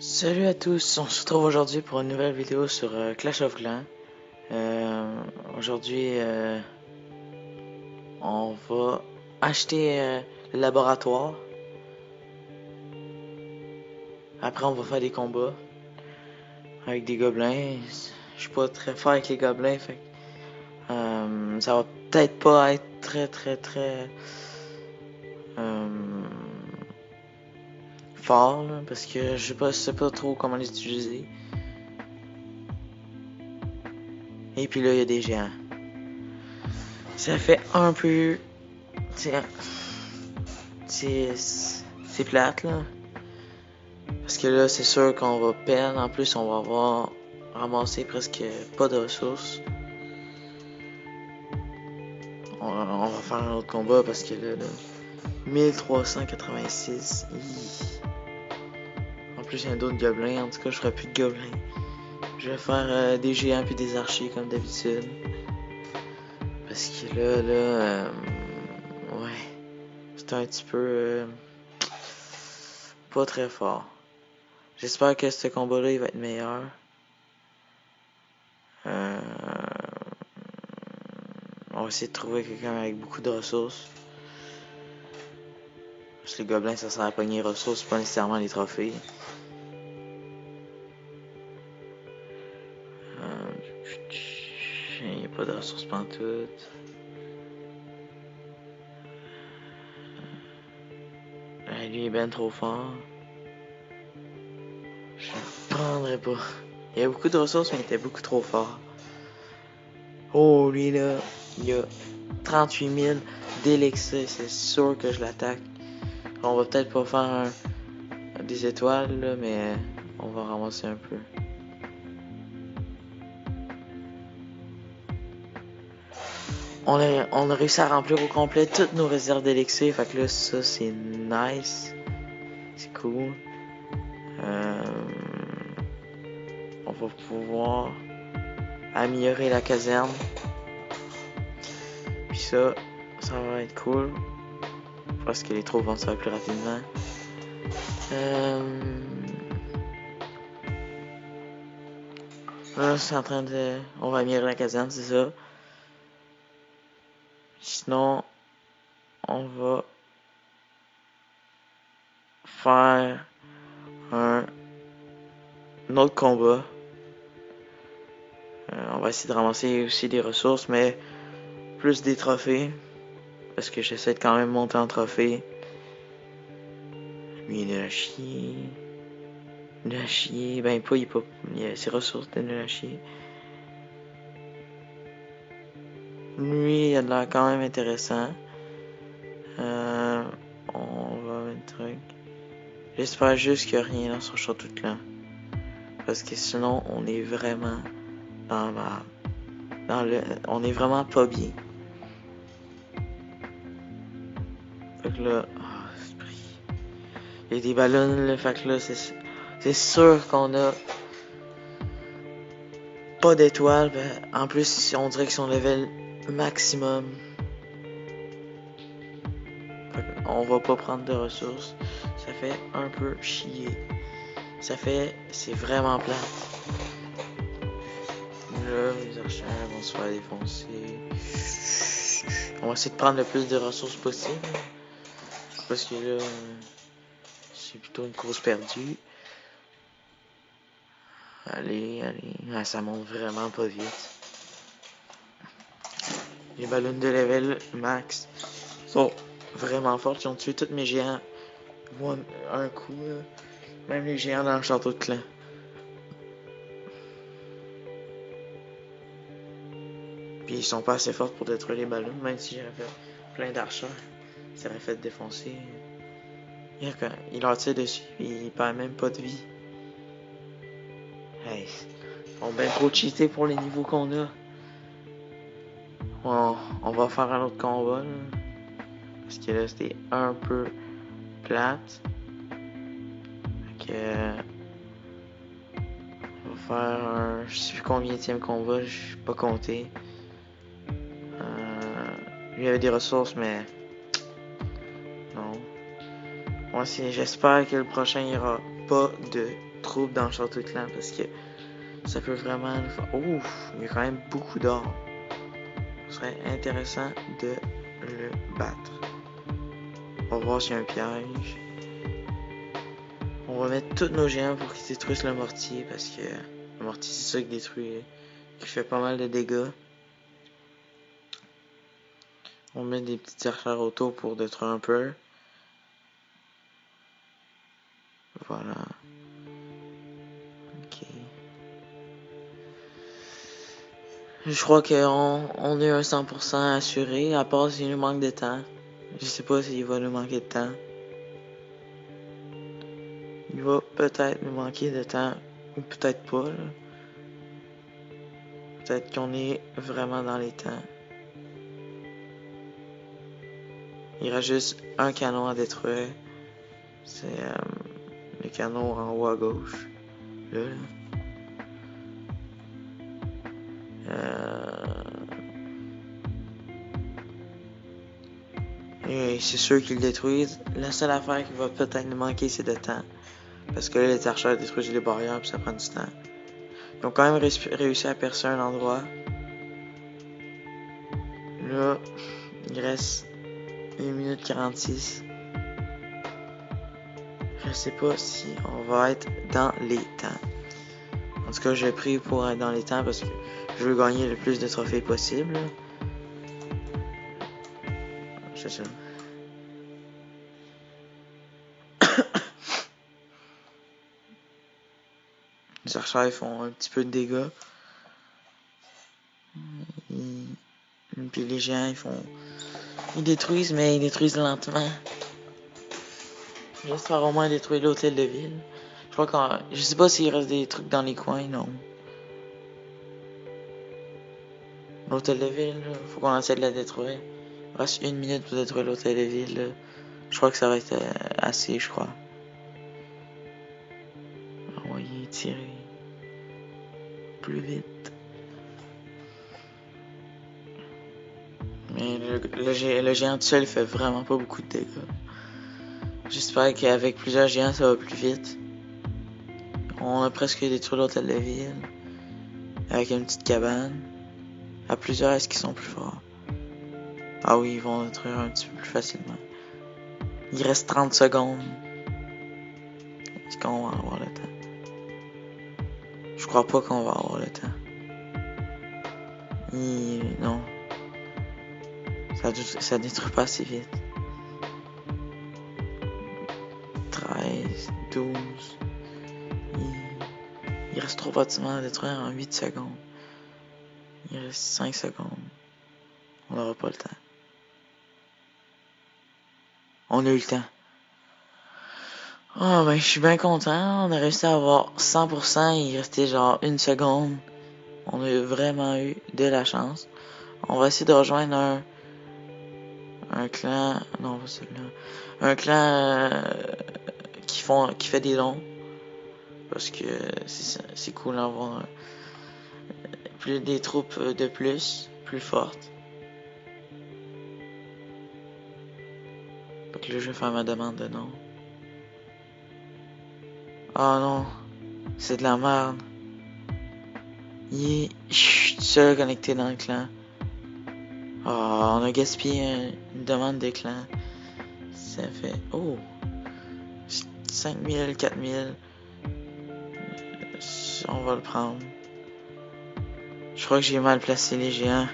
Salut à tous, on se retrouve aujourd'hui pour une nouvelle vidéo sur Clash of Clans. Aujourd'hui, on va acheter le laboratoire. Après, on va faire des combats avec des gobelins. Je suis pas très fort avec les gobelins, fait ça va peut-être pas être très euh, fort là, parce que je sais pas trop comment les utiliser. Et puis là, il y a des géants. Ça fait un peu... C'est plate là. Parce que là, c'est sûr qu'on va perdre. En plus, on va avoir ramassé presque pas de ressources. On va faire un autre combat parce que là 1386. En plus, il y a d'autres gobelins. En tout cas, je ferai plus de gobelins. Je vais faire des géants puis des archers comme d'habitude. Parce que ouais, c'est un petit peu pas très fort. J'espère que ce combat-là, il va être meilleur. On va essayer de trouver quelqu'un avec beaucoup de ressources. Parce que les gobelins, ça sert à pogner les ressources, pas nécessairement les trophées. Il n'y a pas de ressources pantoute. Lui est ben trop fort. Je le prendrai pas. Il y a beaucoup de ressources, mais il était beaucoup trop fort. Oh, lui là, il a 38 000 d'élixir. C'est sûr que je l'attaque. On va peut-être pas faire des étoiles, là, mais on va ramasser un peu. On a réussi à remplir au complet toutes nos réserves d'élixir. Fait que là, ça, c'est nice. C'est cool. On va pouvoir améliorer la caserne. Puis ça va être cool. Parce que les troupes vont se faire plus rapidement. Là, c'est en train de... On va améliorer la caserne, c'est ça. Sinon, on va faire un autre combat. On va essayer de ramasser aussi des ressources, mais plus des trophées. Parce que j'essaie de quand même monter en trophée. Lui, il est à chier. Il est à chier. Ben, pas, il a ses ressources de nul à chier. Lui, il a de l'air quand même intéressant. On va mettre un truc. J'espère juste qu'il n'y a rien dans son château de clan. Parce que sinon, on est vraiment on est vraiment pas bien. Fait que là, il y a des ballons, là, fait que là, c'est sûr qu'on a pas d'étoiles. Ben, en plus, on dirait qu'ils sont level maximum. Fait que on va pas prendre de ressources. Ça fait un peu chier. C'est vraiment plat. Là, les archers vont se faire défoncer. On va essayer de prendre le plus de ressources possible. Parce que là, c'est plutôt une course perdue. Allez. Ah, ça monte vraiment pas vite. Les ballons de level max sont vraiment forts. Ils ont tué tous mes géants un coup. Là. Même les géants dans le château de clan. Puis ils sont pas assez forts pour détruire les ballons. Même si j'avais fait plein d'archers, ça aurait fait défoncer. Il leur tire dessus et il perd même pas de vie. Hey, ils ont bien trop cheaté pour les niveaux qu'on a. On va faire un autre combat. Là. Parce que là, c'était un peu plate. Fait que... On va faire un... Je sais plus combienième combat, je suis pas compté. Lui avait des ressources, mais... Non. Moi, j'espère que le prochain, il y aura pas de troubles dans le château de clan parce que ça peut vraiment nous faire... Ouf, il y a quand même beaucoup d'or. Ce serait intéressant de le battre. On va voir s'il y a un piège. On va mettre tous nos géants pour qu'ils détruisent le mortier parce que le mortier c'est ça qui détruit, qui fait pas mal de dégâts. On met des petites archères autour pour détruire un peu. Voilà. Ok. Je crois qu'on est un 100% assuré, à part s'il nous manque de temps. Je sais pas s'il va nous manquer de temps. Il va peut-être nous manquer de temps, ou peut-être pas. Peut-être qu'on est vraiment dans les temps. Il reste juste un canon à détruire. C'est le canon en haut à gauche. Là. Et c'est sûr qu'ils le détruisent. La seule affaire qui va peut-être nous manquer, c'est de temps. Parce que là, les archers détruisent les barrières, puis ça prend du temps. Ils ont quand même réussi à percer un endroit. Là, il reste 1 minute 46. Je sais pas si on va être dans les temps. En tout cas, j'ai pris pour être dans les temps parce que je veux gagner le plus de trophées possible. C'est ça. Les archers font un petit peu de dégâts. Puis les géants, ils détruisent, mais ils détruisent lentement. J'espère au moins détruire l'hôtel de ville. Je sais pas s'il reste des trucs dans les coins, non. L'hôtel de ville, faut qu'on essaie de la détruire. Il reste 1 minute pour détruire l'hôtel de ville. Là. Je crois que ça va être assez, je crois. Envoyer, tirer. Plus vite. Mais le géant tout seul fait vraiment pas beaucoup de dégâts. J'espère qu'avec plusieurs géants, ça va plus vite. On a presque détruit l'hôtel de ville. Avec une petite cabane. À plusieurs, est-ce qu'ils sont plus forts? Ah oui, ils vont détruire un petit peu plus facilement. Il reste 30 secondes. Est-ce qu'on va avoir le temps? Je crois pas qu'on va avoir le temps. Non. Ça détruit pas assez vite. 13, 12. Il reste 3 bâtiments à détruire en 8 secondes. Il reste 5 secondes. On n'aura pas le temps. On a eu le temps. Oh ben je suis bien content. On a réussi à avoir 100%. Il restait genre 1 seconde. On a vraiment eu de la chance. On va essayer de rejoindre un clan. Non, pas celui-là. Un clan qui fait des dons. Parce que c'est cool d'avoir plus des troupes de plus fortes. Donc là, je vais faire ma demande de nom. Oh non, c'est de la merde. Je suis seul connecté dans le clan. Oh, on a gaspillé une demande de clan. Ça fait... Oh! 5000, 4000. On va le prendre. Je crois que j'ai mal placé les géants.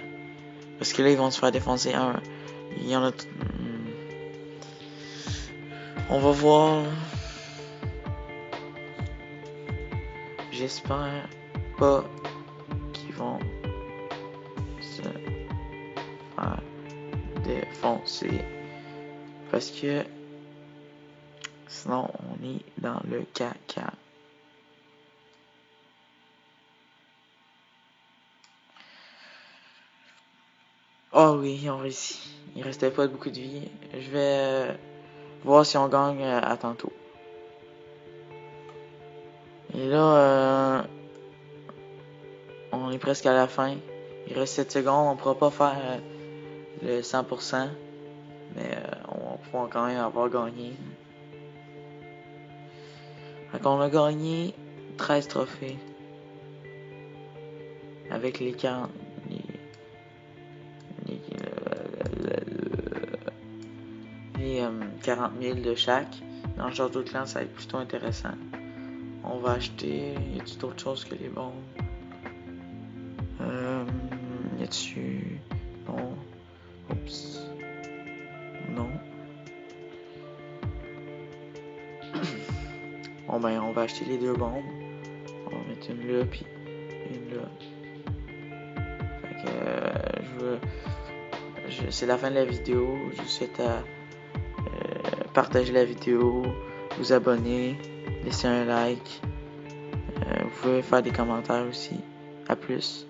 Parce que là, ils vont se faire défoncer un. Il y en a... On va voir. J'espère pas qu'ils vont se faire défoncer. Parce que sinon, on est dans le caca. Oh oui, ils ont réussi. Il restait pas beaucoup de vie. Je vais voir si on gagne à tantôt. Et là, on est presque à la fin. Il reste 7 secondes. On pourra pas faire le 100%. Mais on va pouvoir quand même avoir gagné. Fait qu'on a gagné 13 trophées. Avec les 40... Les 40 000 de chaque. Dans le genre d'autres clans, ça va être plutôt intéressant. On va acheter... Y a-t-il d'autres choses que les bombes? Y a-t-il... Non. Oups. Non. Bon ben, on va acheter les deux bombes. On va mettre une là, puis une là. Fait que... c'est la fin de la vidéo. Je vous souhaite à partager la vidéo, vous abonner, laisser un like. Vous pouvez faire des commentaires aussi. À plus.